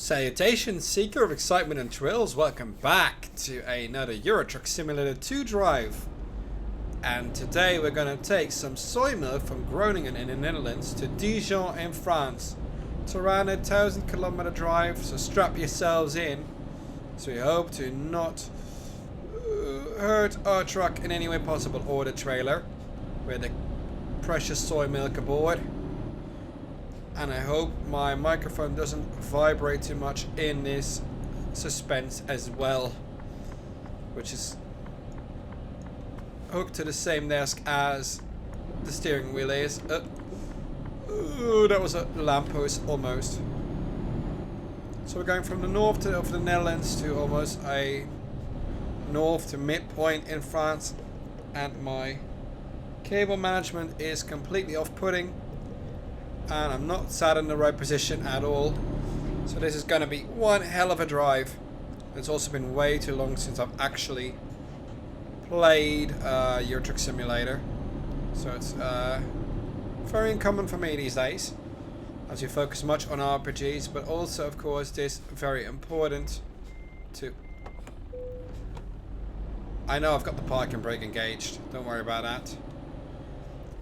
Salutations, seeker of excitement and thrills. Welcome back to another Euro Truck Simulator 2 drive. And today we're going to take some soy milk from Groningen in the Netherlands to Dijon in France. It's around a 1,000-kilometer drive, so strap yourselves in. So we hope to not hurt our truck in any way possible, or the trailer with the precious soy milk aboard. And I hope my microphone doesn't vibrate too much in this suspense as well, which is hooked to the same desk as the steering wheel is. Ooh, that was a lamppost almost. So we're going from the north of the Netherlands to almost a north to midpoint in France, and my cable management is completely off-putting. And I'm not sat in the right position at all. So this is going to be one hell of a drive. It's also been way too long since I've actually played Euro Truck Simulator. So it's very uncommon for me these days, as you focus much on RPGs, but also of course this very important to... I know I've got the parking brake engaged, don't worry about that.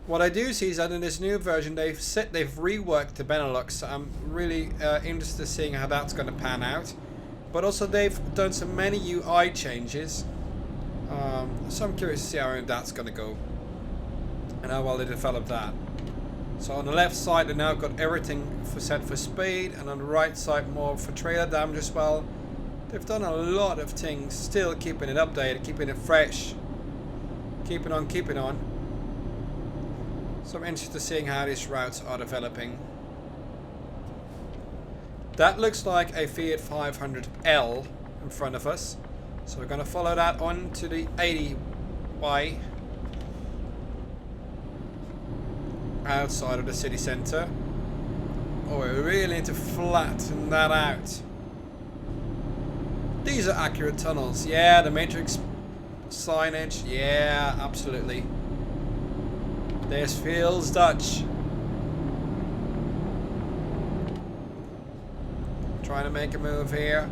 What I do see is that in this new version they've reworked the Benelux, so I'm really interested in seeing how that's going to pan out. But also they've done some many UI changes, so I'm curious to see how that's going to go and how well they develop that. So on the left side they now got everything set for speed, and on the right side more for trailer damage as well. They've done a lot of things, still keeping it updated, keeping it fresh, keeping on. So I'm interested in seeing how these routes are developing. That looks like a Fiat 500L in front of us. So we're going to follow that on to the 80Y outside of the city centre. Oh, we really need to flatten that out. These are accurate tunnels. Yeah, the matrix signage. Yeah, absolutely. This feels Dutch. Trying to make a move here.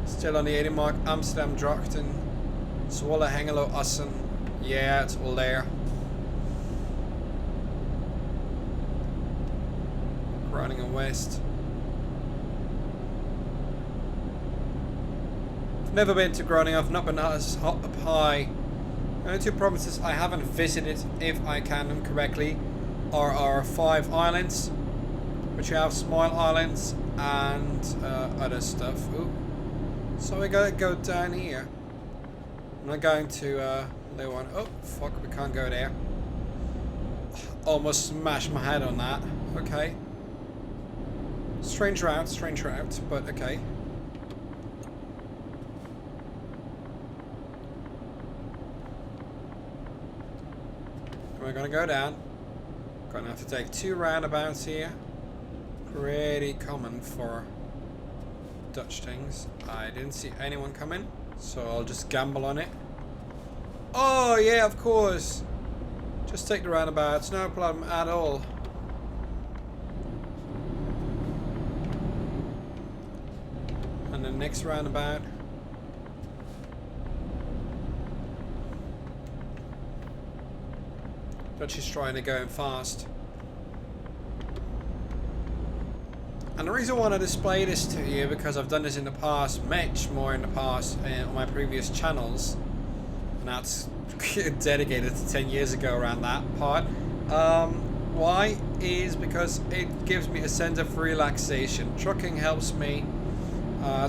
Still on the 80 mark. Amsterdam, Drachten, Zwolle, Hengelo, Assen. Yeah, it's all there. Groningen West. I've never been to Groningen. I've not been as up high. The only two provinces I haven't visited, if I can them correctly, are our 5 islands, which have small islands and other stuff. Ooh. So we gotta go down here. I'm not going to lay one. Oh fuck, we can't go there. Almost smashed my head on that. Okay. Strange route, but okay. We're gonna go down. Gonna have to take 2 roundabouts here. Pretty common for Dutch things. I didn't see anyone coming, so I'll just gamble on it. Oh yeah, of course. Just take the roundabouts, no problem at all. And the next roundabout. But she's trying to go in fast. And the reason I want to display this to you, because I've done this in the past, much more in the past on my previous channels, and that's dedicated to 10 years ago around that part. Why? Is because it gives me a sense of relaxation. Trucking helps me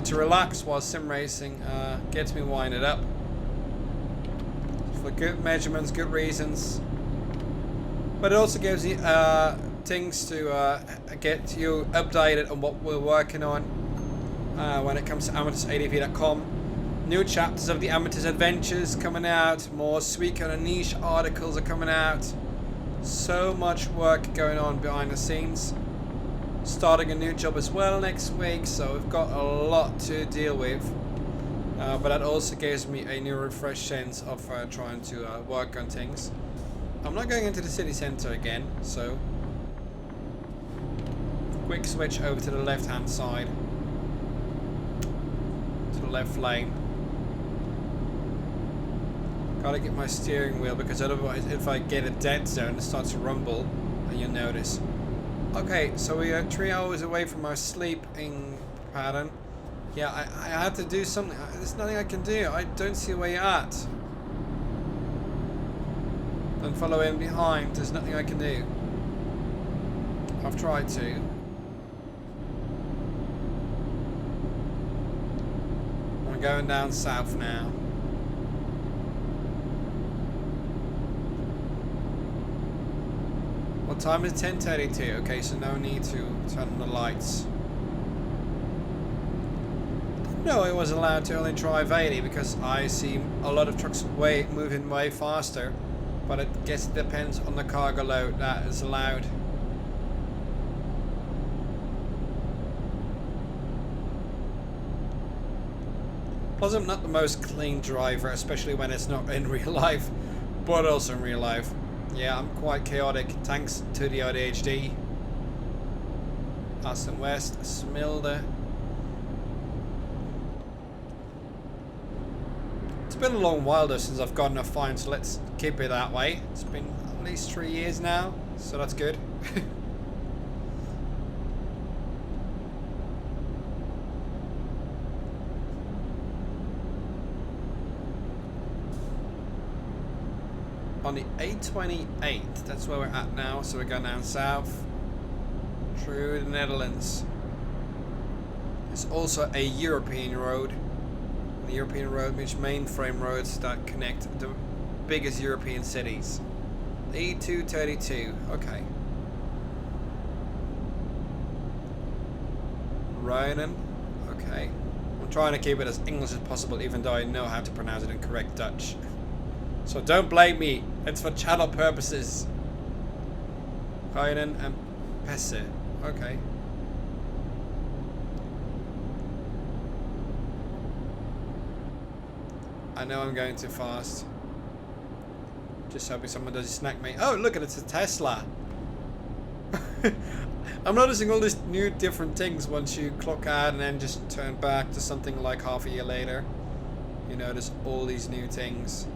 to relax, while sim racing gets me winded up. For good measurements, good reasons. But it also gives you things to get you updated on what we're working on when it comes to AmethystADV.com. New chapters of the Amethyst Adventures coming out. More Suikoden and niche articles are coming out. So much work going on behind the scenes. Starting a new job as well next week, so we've got a lot to deal with. But that also gives me a new refreshed sense of trying to work on things. I'm not going into the city centre again, so quick switch over to the left hand side. to the left lane. Gotta get my steering wheel because otherwise if I get a dead zone it starts to rumble and you'll notice. Okay, so we are 3 hours away from our sleeping pattern. Yeah, I had to do something. There's nothing I can do. I don't see where you're at. Don't follow in behind. There's nothing I can do. I've tried to. I'm going down south now. What time is 10:32? Okay, so no need to turn on the lights. No, I was allowed to only drive 80 because I see a lot of trucks moving way faster, but I guess it depends on the cargo load that is allowed. Plus, I'm not the most clean driver, especially when it's not in real life, but also in real life. Yeah, I'm quite chaotic, thanks to the ADHD. Aston West, Smilde. It's been a long while though since I've gotten a fine, so let's keep it that way. It's been at least 3 years now, so that's good. On the A28, that's where we're at now, so we're going down south through the Netherlands. It's also a European road. The European road means mainframe roads that connect the biggest European cities. E232, okay. Groningen, okay. I'm trying to keep it as English as possible, even though I know how to pronounce it in correct Dutch. So don't blame me, it's for channel purposes. Eiyuden and Pesse, okay. I know I'm going too fast. Just hoping someone doesn't snack me. Oh, look at it, it's a Tesla. I'm noticing all these new different things once you clock out and then just turn back to something like half a year later. You notice all these new things.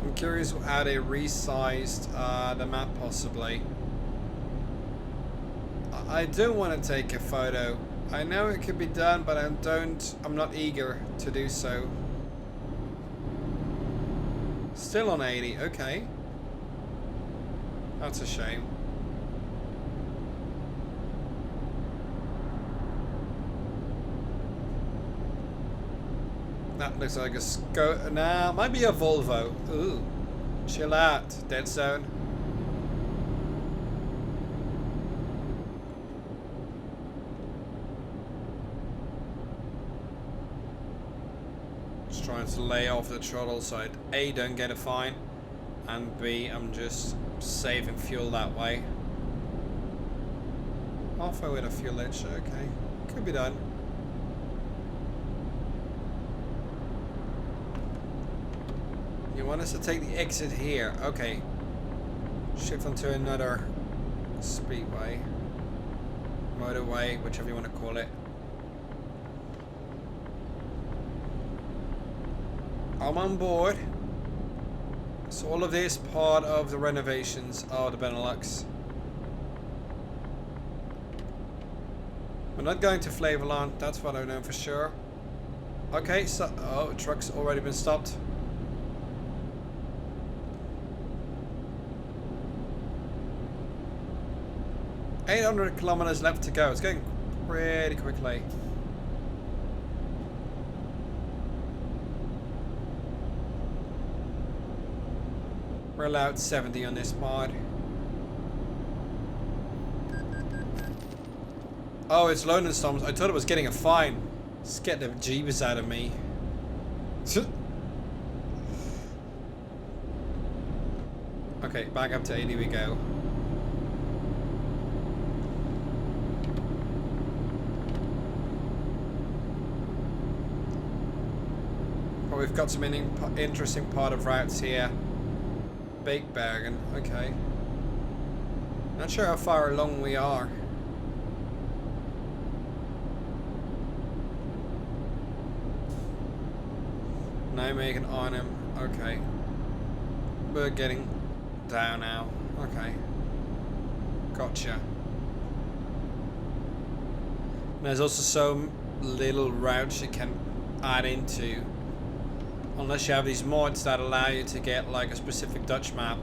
I'm curious how they resized the map possibly. I do want to take a photo. I know it could be done, but I'm not eager to do so. Still on 80, okay. That's a shame. That looks like a nah, might be a Volvo. Ooh. Chill out, dead zone. Just trying to lay off the throttle so I A, don't get a fine, and B, I'm just saving fuel that way. Halfway with a fuel edge, okay. Could be done. You want us to take the exit here, okay. Shift onto another speedway, motorway, whichever you want to call it. I'm on board. So all of this part of the renovations of the Benelux. We're not going to Flevoland, that's what I know for sure. Okay, so oh, truck's already been stopped. $800 kilometers left to go. It's going pretty quickly. We're allowed 70 on this mod. Oh, it's loading storms. I thought it was getting a fine. Just get the jeebus out of me. Okay, back up to 80 we go. But we've got some interesting part of routes here. Beekbergen. Okay. Not sure how far along we are. Nijmegen, Arnhem. Okay. We're getting down now. Okay. Gotcha. And there's also so little routes you can add into. Unless you have these mods that allow you to get like a specific Dutch map.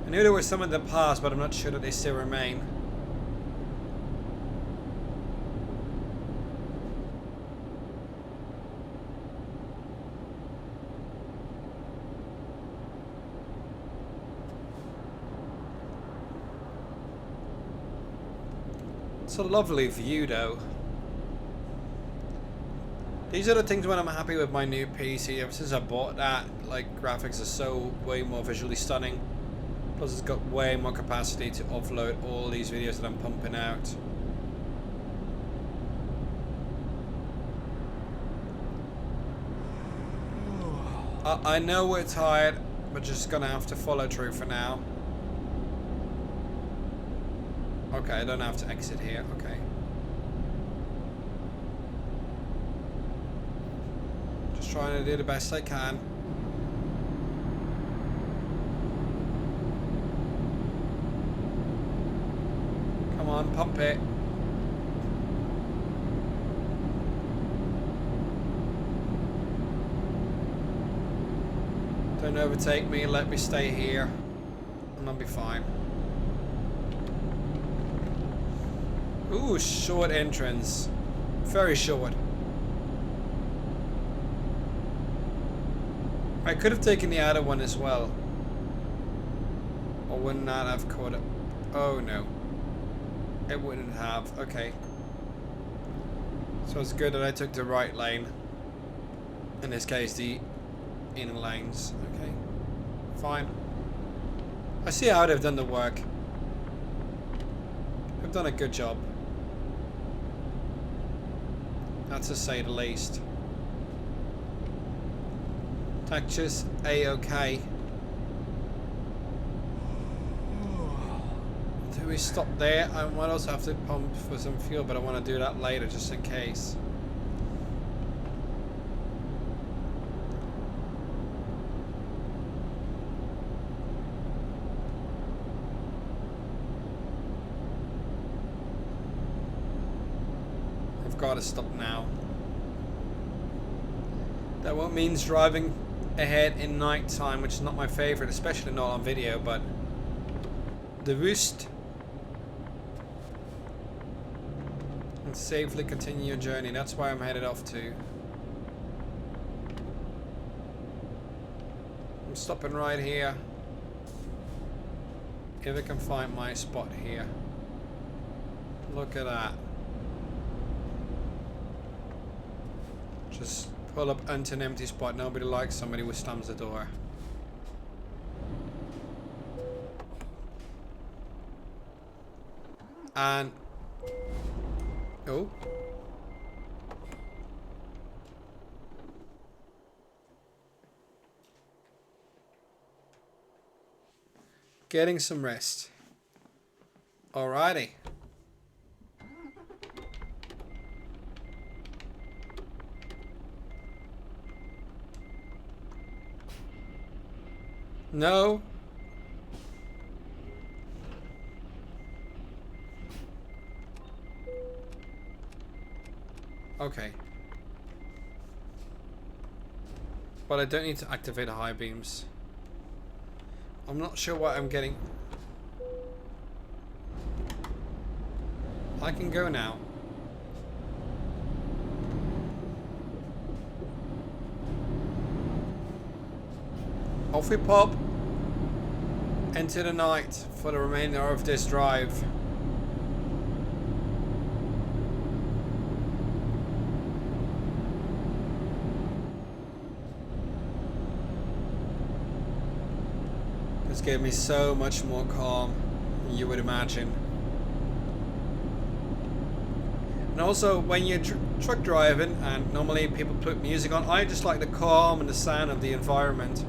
I knew there were some in the past, but I'm not sure that they still remain. It's a lovely view though. These are the things when I'm happy with my new PC. Ever since I bought that, like, graphics are so way more visually stunning. Plus it's got way more capacity to offload all these videos that I'm pumping out. I know we're tired, but just gonna have to follow through for now. Okay, I don't have to exit here. Okay. Just trying to do the best I can. Come on, pump it. Don't overtake me, let me stay here, and I'll be fine. Ooh, short entrance. Very short. I could have taken the other one as well. Or would not have caught it. Oh no. It wouldn't have. Okay. So it's good that I took the right lane. In this case, the inner lanes. Okay. Fine. I see how they've done the work. They've done a good job. That's to say the least. Textures A-OK. Do we stop there? I might also have to pump for some fuel, but I want to do that later just in case. Gotta stop now. That what means driving ahead in night time, which is not my favorite, especially not on video, but the roost and safely continue your journey. That's why I'm headed off to. I'm stopping right here if I can find my spot here. Look at that. Just pull up into an empty spot. Nobody likes somebody who slams the door. And oh, getting some rest. Alrighty. No. Okay. But I don't need to activate the high beams. I'm not sure what I'm getting. I can go now. Off we pop into the night for the remainder of this drive. This gave me so much more calm than you would imagine. And also when you're truck driving and normally people put music on, I just like the calm and the sound of the environment.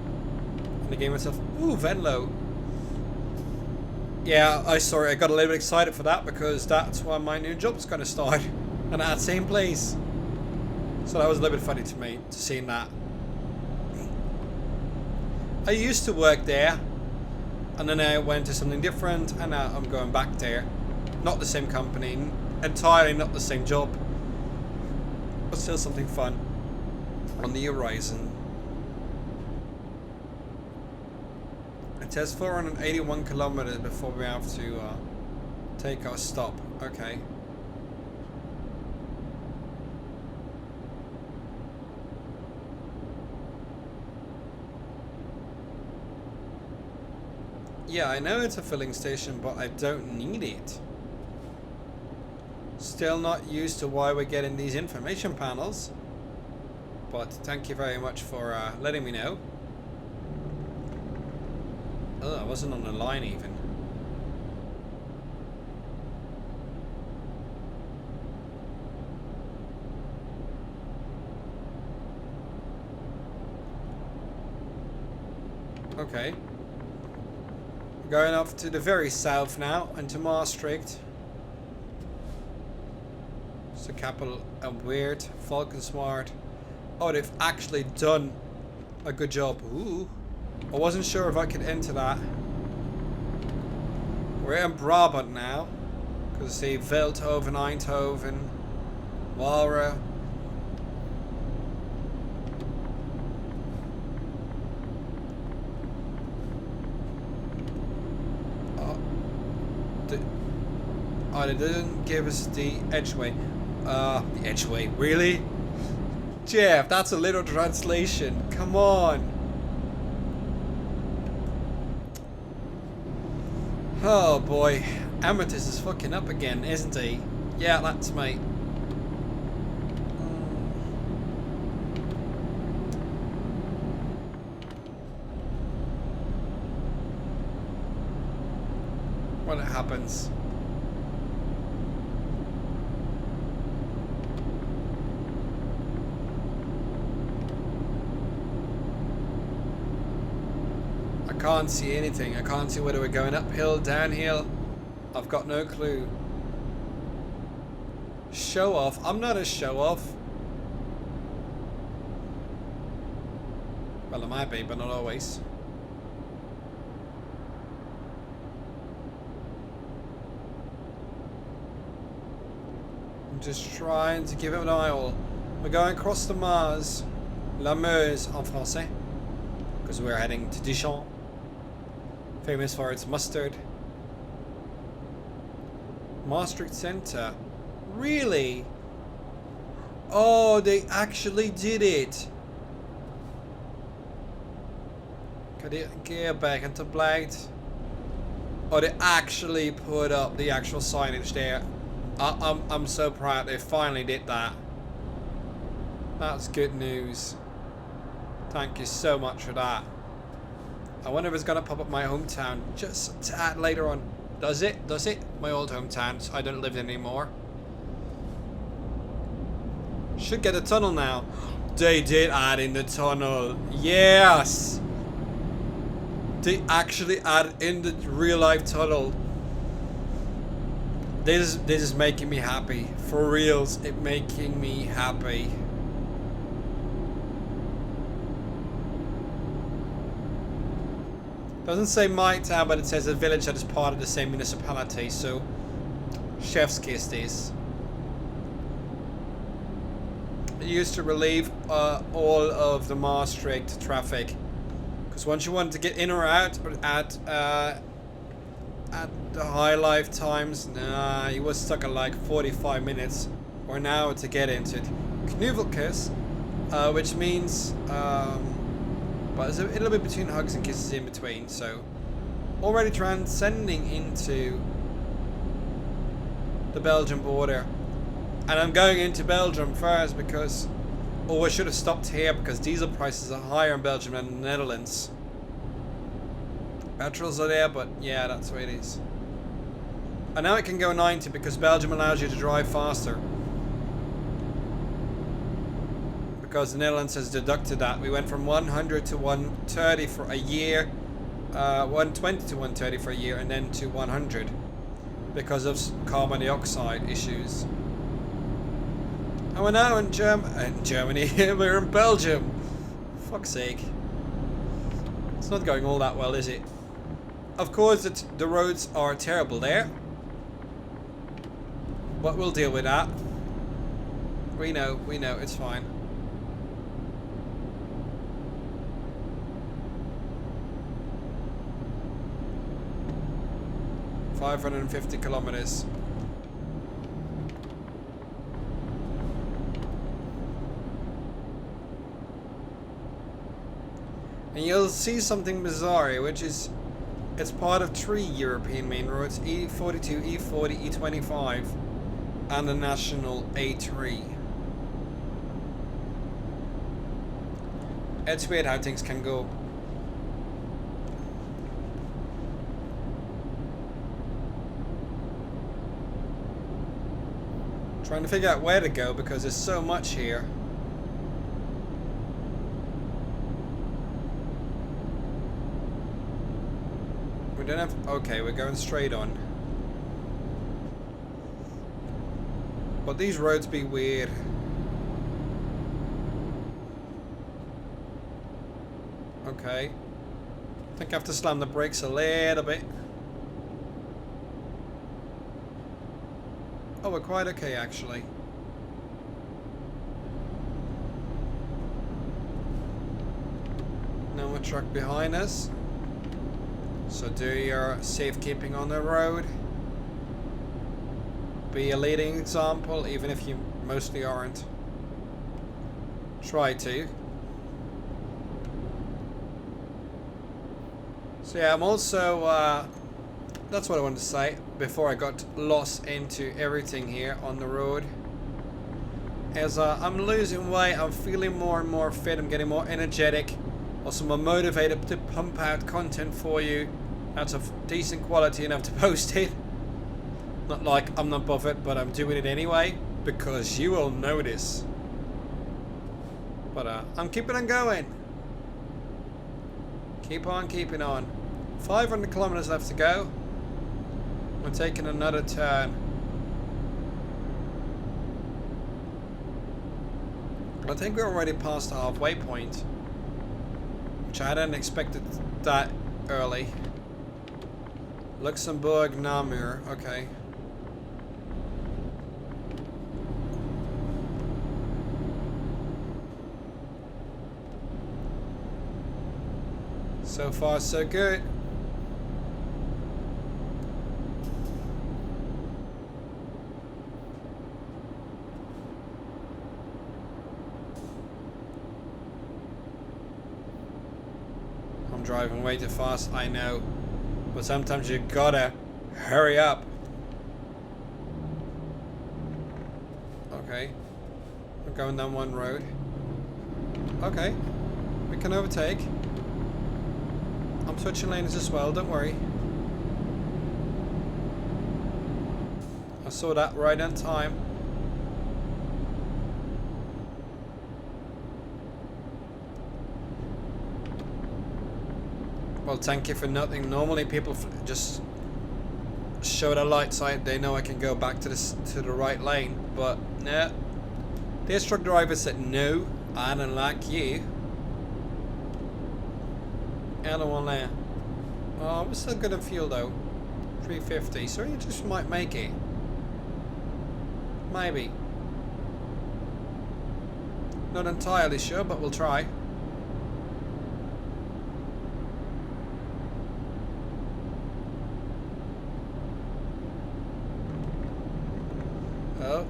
I gave myself, ooh, Venlo. Yeah, I got a little bit excited for that because that's why my new job's going to start. And at that same place. So that was a little bit funny to me, to seeing that. I used to work there. And then I went to something different. And now I'm going back there. Not the same company. Entirely not the same job. But still something fun on the horizon. It says 481 kilometers before we have to take our stop. Okay. Yeah, I know it's a filling station, but I don't need it. Still not used to why we're getting these information panels. But thank you very much for letting me know. Oh, I wasn't on the line even. Okay. We're going off to the very south now, and to Maastricht. It's the capital of Weird, Valkenswaard. Oh, they've actually done a good job. Ooh. I wasn't sure if I could enter that. We're in Brabant now. Because see, Veldhoven, Eindhoven, Walra. Oh, they didn't give us the Edgeway. The Edgeway, really? Jeff, that's a little translation. Come on. Oh boy, Amethyst is fucking up again, isn't he? Yeah, that's me. When it happens. I can't see anything. I can't see whether we're going uphill, downhill. I've got no clue. Show off. I'm not a show off. Well, I might be, but not always. I'm just trying to give it an eye all. We're going across the Mars. La Meuse en français. Because we're heading to Dijon. Famous for its mustard. Maastricht Center. Really? Oh, they actually did it. Kan die een keer back into black? Oh, they actually put up the actual signage there. I'm so proud they finally did that. That's good news. Thank you so much for that. I wonder if it's gonna pop up my hometown just a tad later on. Does it? Does it? My old hometown. So I don't live there anymore. Should get a tunnel now. They did add in the tunnel. Yes! They actually added in the real life tunnel. This is making me happy. For reals, it's making me happy. Doesn't say my town, but it says a village that is part of the same municipality, so chef's kiss this. It used to relieve all of the Maastricht traffic, because once you wanted to get in or out at the high life times, nah, you was stuck at like 45 minutes or an hour to get into it. Knuvelkiss, which means but it's a little bit between hugs and kisses in between, so already transcending into the Belgian border. And I'm going into Belgium first because, oh, I should have stopped here because diesel prices are higher in Belgium than the Netherlands. Petrols are there, but yeah, that's the way it is. And now I can go 90 because Belgium allows you to drive faster. because the Netherlands has deducted that. We went from 100 to 130 for a year, 120 to 130 for a year, and then to 100 because of carbon dioxide issues. And we're now in Germany. We're in Belgium. Fuck's sake. It's not going all that well, is it? Of course, the roads are terrible there. But we'll deal with that. We know, it's fine. $550 kilometers. And you'll see something bizarre, which is it's part of 3 European main roads, E42, E40, E25, and the national A3. It's weird how things can go. Trying to figure out where to go because there's so much here. We don't have... Okay, we're going straight on. But these roads be weird. Okay. I think I have to slam the brakes a little bit. Oh, we're quite okay actually. No more truck behind us. So do your safekeeping on the road. Be a leading example, even if you mostly aren't. Try to. So yeah, I'm also, that's what I wanted to say before I got lost into everything here on the road. As I'm losing weight, I'm feeling more and more fit, I'm getting more energetic, also more motivated to pump out content for you that's of decent quality enough to post it. Not like I'm not bothered, but I'm doing it anyway because you will notice. But I'm keeping on going. Keep on keeping on. 500 kilometers left to go. We're taking another turn. I think we're already past the halfway point, which I hadn't expected that early. Luxembourg, Namur, okay. So far, so good. I'm driving way too fast, I know. But sometimes you gotta hurry up. Okay. We're going down one road. Okay. We can overtake. I'm switching lanes as well, don't worry. I saw that right on time. Well, thank you for nothing. Normally people just show the light side, they know I can go back to the right lane, but nah. This truck driver said no, I don't like you. I don't want that. Oh, we're still good in fuel though. 350, so you just might make it. Maybe. Not entirely sure, but we'll try. Oh.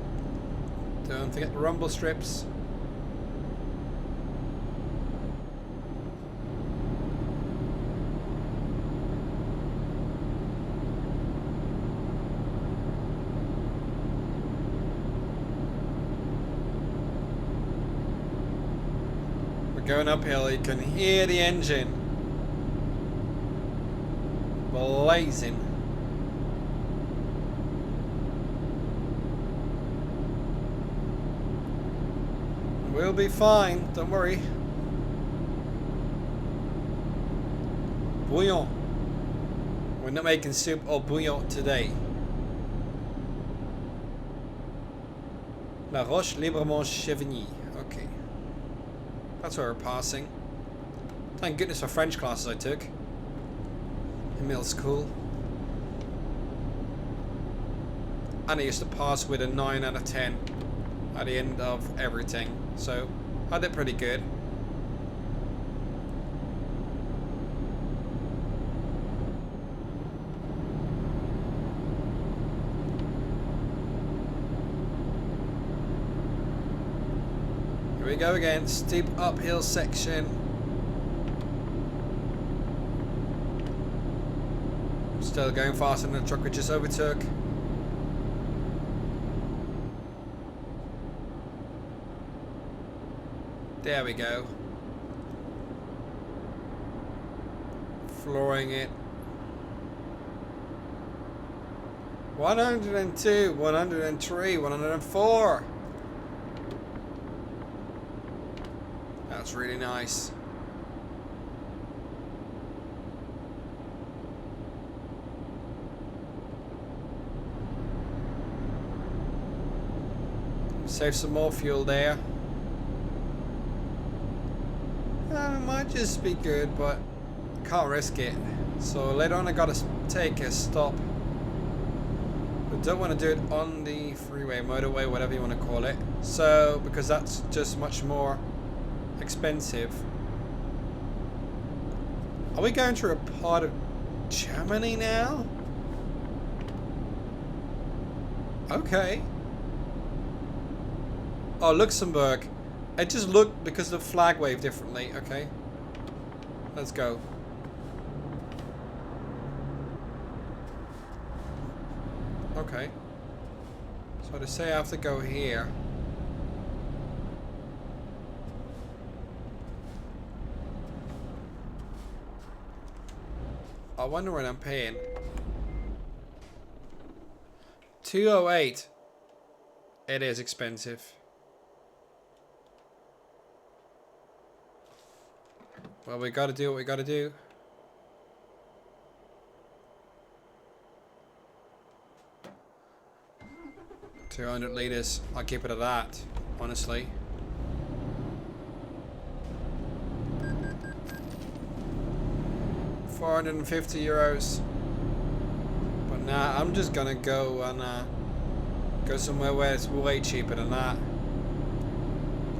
Don't forget the rumble strips. Going uphill, you can hear the engine blazing. We'll be fine, don't worry. Bouillon. We're not making soup or bouillon today. La Roche Librement Chevigny. Okay. That's where we're passing. Thank goodness for French classes I took in middle school. And I used to pass with a 9 out of 10 at the end of everything. So I did pretty good. Here we go again, steep uphill section. Still going faster than the truck we just overtook. There we go. Flooring it. 102, 103, 104. That's really nice. Save some more fuel there. It might just be good, but can't risk it. So later on I gotta take a stop. But don't want to do it on the freeway, motorway, whatever you want to call it. So, because that's just much more expensive. Are we going through a part of Germany now? Okay. Oh, Luxembourg. It just looked because the flag waved differently. Okay. Let's go. Okay. So to say I have to go here. I wonder what I'm paying. 208. It is expensive. Well, we gotta do what we gotta do. $200. I'll keep it at that, honestly. €450. But nah, I'm just gonna go and go somewhere where it's way cheaper than that.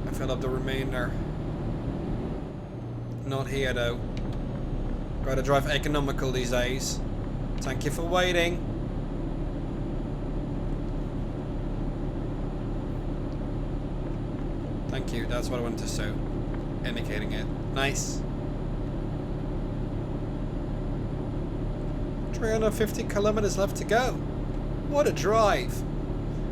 I fill up the remainder. Not here though. Gotta drive economical these days. Thank you for waiting. Thank you, that's what I wanted to say. Indicating it. Nice. 350 kilometers left to go. What a drive.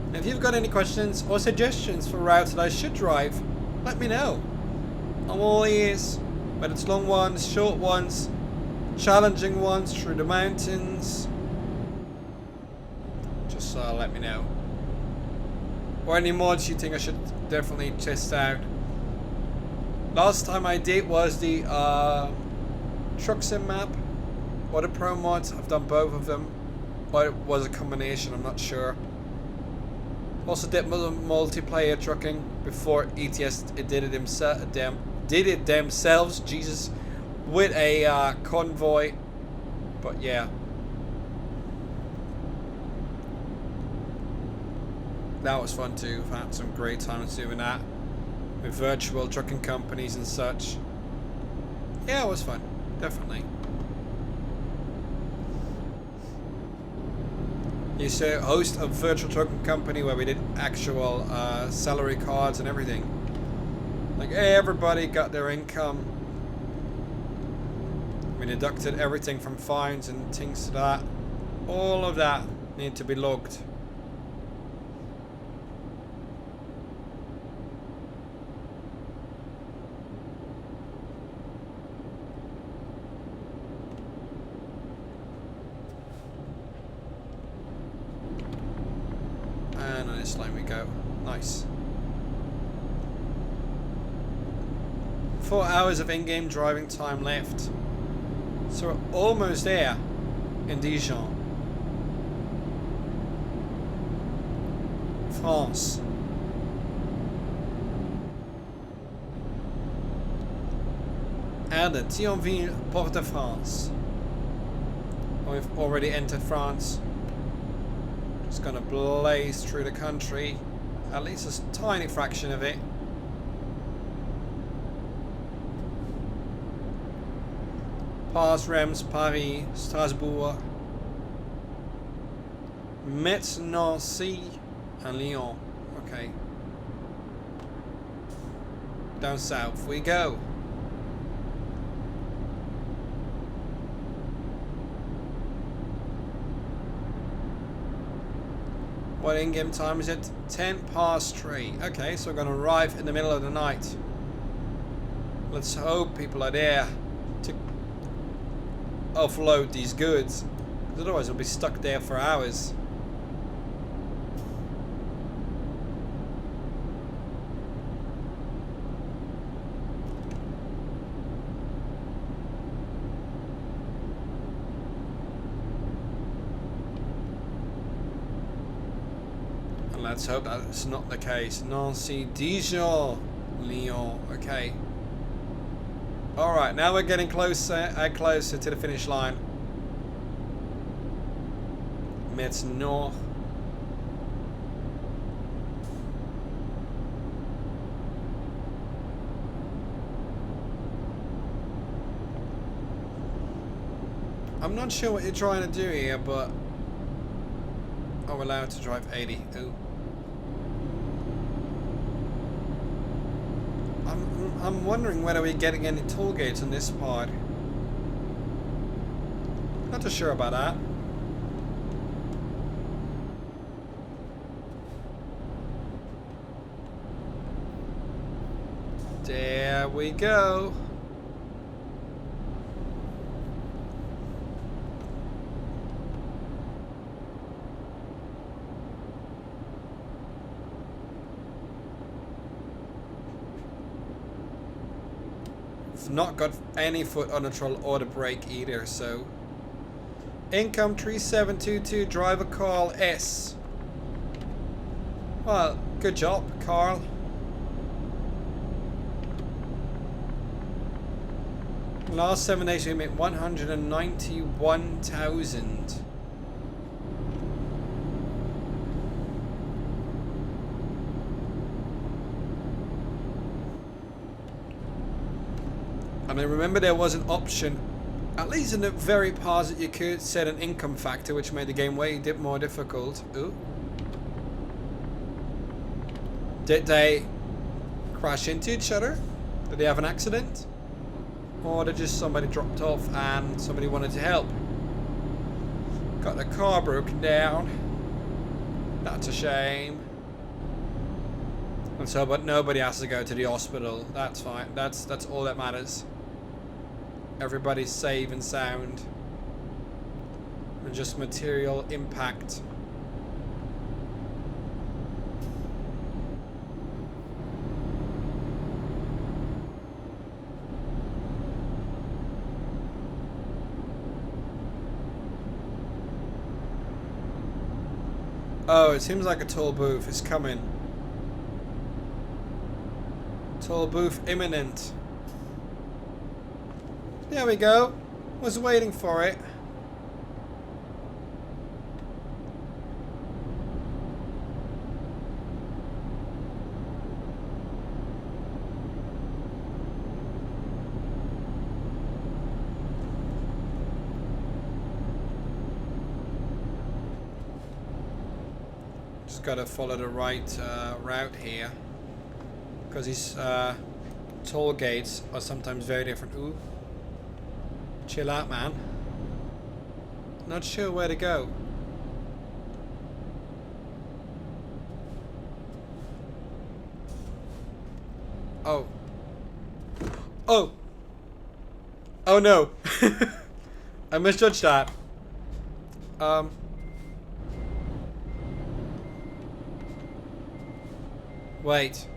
And if you've got any questions or suggestions for routes that I should drive, let me know. I'm all ears. Whether it's long ones, short ones, challenging ones through the mountains. Just let me know. Or any mods you think I should definitely test out. Last time I did was the truck sim map. Or the pro mods. I've done both of them. Or it was a combination, I'm not sure. Also did multiplayer trucking before ETS did it themselves, Jesus, with a convoy. But yeah, that was fun too. I've had some great times doing that with virtual trucking companies and such. Yeah, it was fun, definitely. Used to host a virtual trucking company where we did actual salary cards and everything. Like, hey, everybody got their income. We deducted everything from fines and things to that. All of that needed to be logged. And on this line we go. Nice. 24 hours of in-game driving time left. So we're almost there in Dijon. France. And the Thionville, Port-de-France. We've already entered France. Just gonna blaze through the country. At least a tiny fraction of it. Paris, Reims, Paris, Strasbourg, Metz, Nancy, and Lyon. Okay. Down south we go. What in-game time is it? 3:10. Okay, so we're gonna arrive in the middle of the night. Let's hope people are there to offload these goods. Because otherwise we'll be stuck there for hours. Let's hope that's not the case. Nancy, Dijon, Lyon. Okay. Alright, now we're getting closer and closer to the finish line. Metz North. I'm not sure what you're trying to do here, but I'm allowed to drive 80. Ooh. I'm wondering whether we're getting any toll gates on this part. Not too sure about that. There we go. Not got any foot on the throttle or the brake either, so income 3722, driver call S. Well, good job, Carl. Last 7 days we made 191,000. I mean, remember there was an option, at least in the very past, that you could set an income factor, which made the game way more difficult. Ooh. Did they crash into each other? Did they have an accident? Or did just somebody dropped off and somebody wanted to help? Got the car broken down. That's a shame. And so, but nobody has to go to the hospital. That's fine. That's all that matters. Everybody's safe and sound. And just material impact. Oh, it seems like a toll booth is coming. Toll booth imminent. There we go. Was waiting for it. Just gotta follow the right route here, because these toll gates are sometimes very different. Ooh. Chill out, man. Not sure where to go. Oh. Oh! Oh no! I misjudged that. Wait.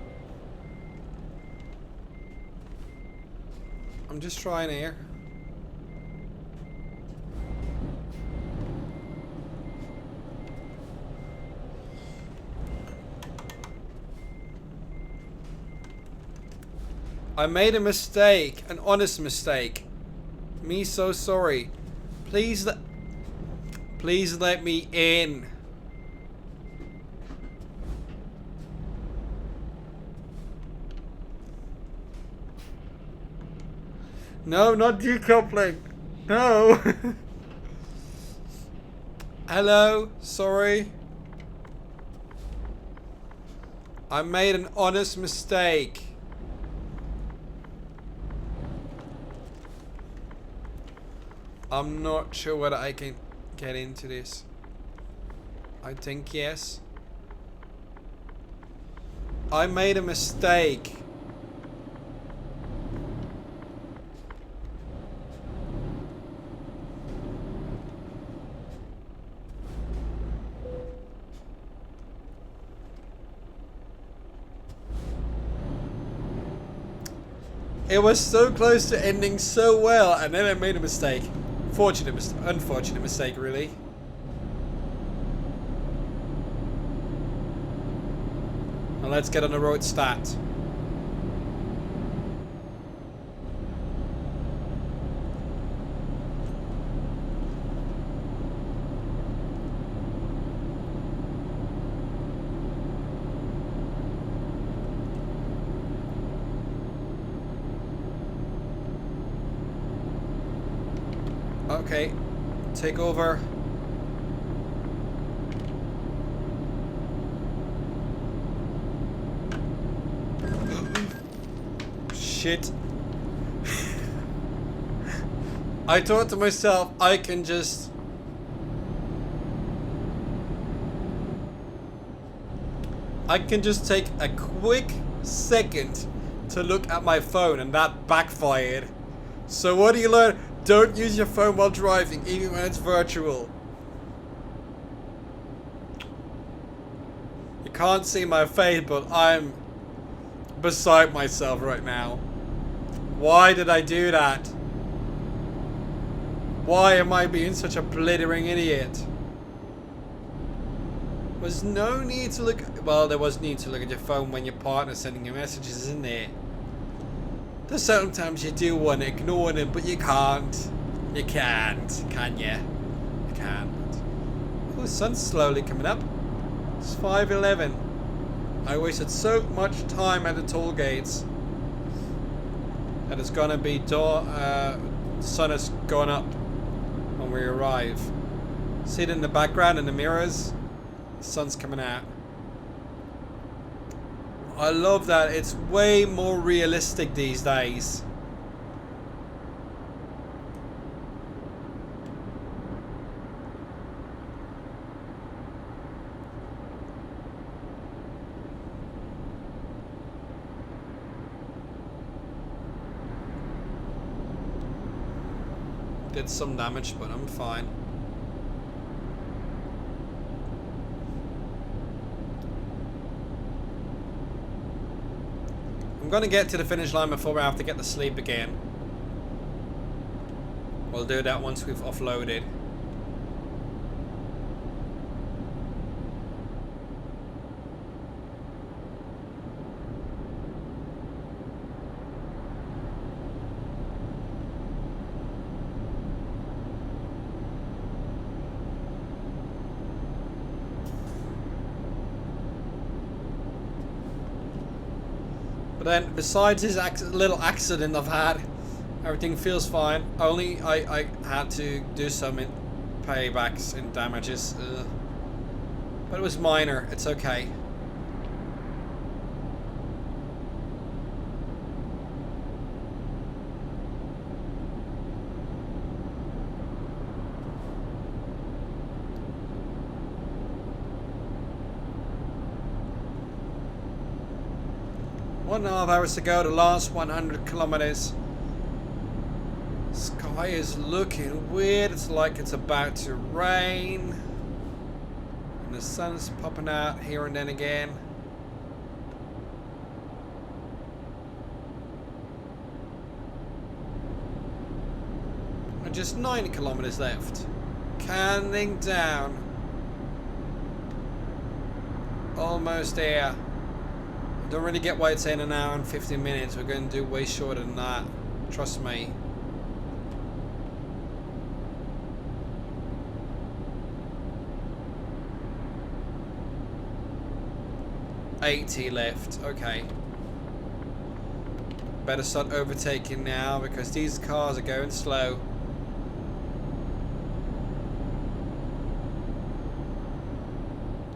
I'm just trying here. I made a mistake, an honest mistake. Me so sorry. Please let me in. No, not decoupling. No. Hello, sorry. I made an honest mistake. I'm not sure whether I can get into this. I think yes. I made a mistake. It was so close to ending so well, and then I made a mistake. Unfortunate mistake, really. Now let's get on the road stat. Okay, take over. Shit. I thought to myself, I can just... take a quick second to look at my phone, and that backfired. So what do you learn? Don't use your phone while driving, even when it's virtual. You can't see my face, but I'm beside myself right now. Why did I do that? Why am I being such a blithering idiot? Was no need to look... Well, there was need to look at your phone when your partner's sending you messages, isn't there? There's sometimes you do want to ignore them, but you can't. You can't, can you? You can't. Oh, the sun's slowly coming up. It's 5:11. I wasted so much time at the toll gates. And it's gonna be the sun is going up when we arrive. See it in the background in the mirrors? The sun's coming out. I love that. It's way more realistic these days. Did some damage, but I'm fine. I'm gonna get to the finish line before I have to get to sleep again. We'll do that once we've offloaded. But then, besides this little accident I've had, everything feels fine. Only I had to do some paybacks in damages. But it was minor. It's okay. One and a half hours to go, the last 100 kilometers. Sky is looking weird. It's like it's about to rain. And the sun's popping out here and then again. just 9 kilometers left. Counting down. Almost there. I don't really get why it's saying an hour and 15 minutes. We're going to do way shorter than that. Trust me. $80 left. Okay. Better start overtaking now because these cars are going slow.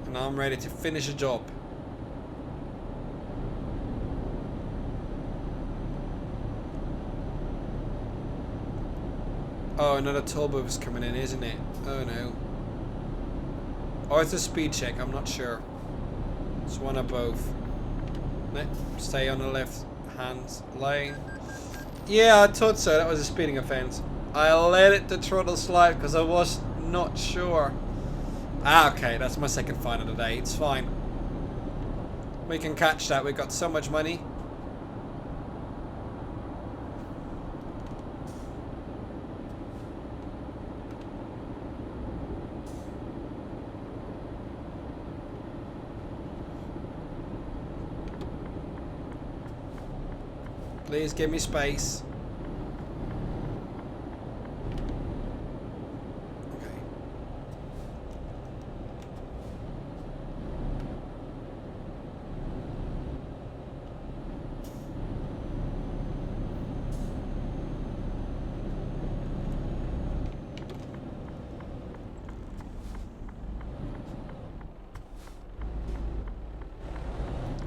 And I'm ready to finish a job. Oh, another toll booth is coming in, isn't it? Oh no. Or it's a speed check, I'm not sure. It's one or both. Stay on the left hand lane. Yeah, I thought so. That was a speeding offense. I let it the throttle slide because I was not sure. Ah, okay, that's my second fine of the day. It's fine. We can catch that. We've got so much money. Please give me space. Okay.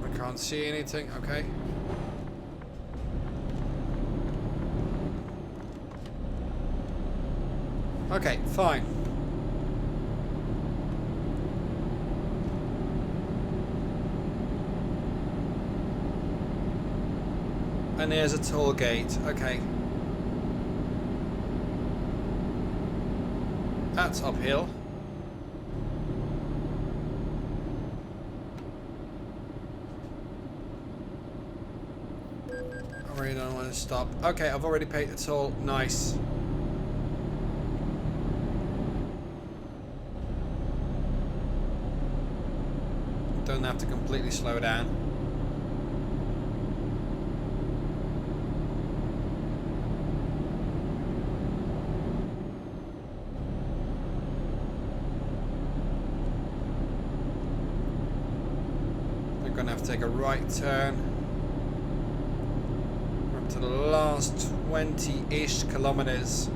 I can't see anything. Okay. Okay, fine. And there's a toll gate. Okay. That's uphill. I really don't want to stop. Okay, I've already paid the toll. Nice. Don't have to completely slow down. We're gonna have to take a right turn. We're up to the last 20-ish kilometers.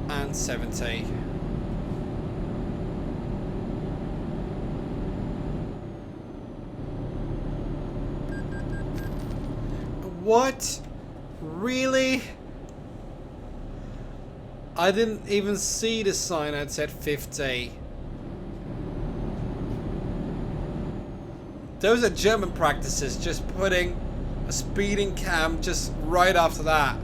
And 70. What? Really? I didn't even see the sign that said 50. Those are German practices, just putting a speeding cam just right after that.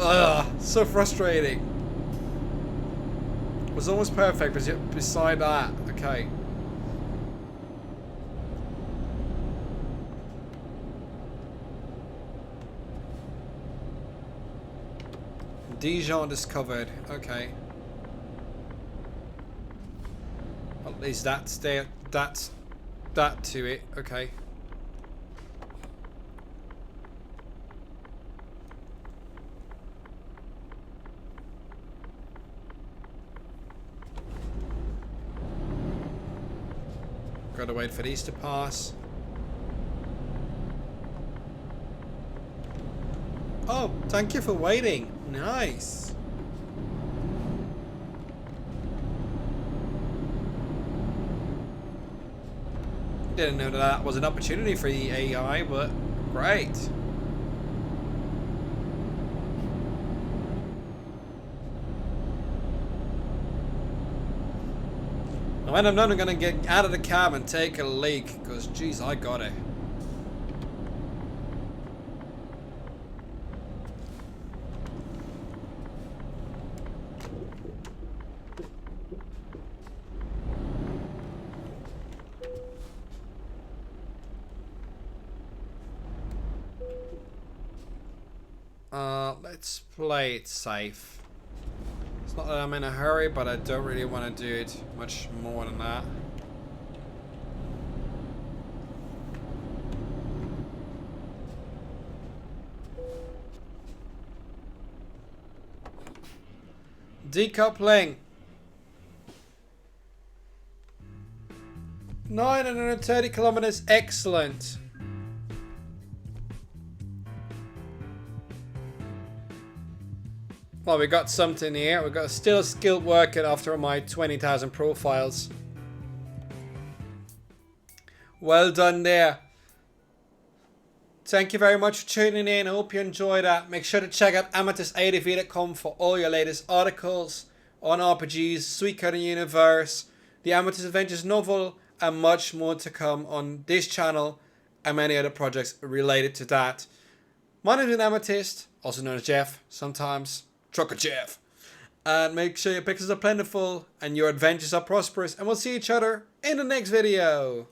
Ugh, so frustrating. It was almost perfect, but beside that, okay. Dijon discovered, okay. At least that's there, that's that to it, okay. Gotta wait for these to pass. Oh, thank you for waiting. Nice. Didn't know that was an opportunity for the AI, but great. And when I'm done, I'm gonna get out of the cab and take a leak, because geez, I got it. Let's play it safe. It's not that I'm in a hurry, but I don't really want to do it much more than that. Decoupling. 930 kilometers, excellent. Well, we got something here. We got still a skilled worker after my 20,000 profiles. Well done there. Thank you very much for tuning in. I hope you enjoyed that. Make sure to check out AmethystADV.com for all your latest articles on RPGs, Suikoden universe, the Amethyst Adventures novel, and much more to come on this channel and many other projects related to that. My name is Amethyst, also known as Jeff, sometimes Trucker Jeff. And make sure your pictures are plentiful and your adventures are prosperous. And we'll see each other in the next video.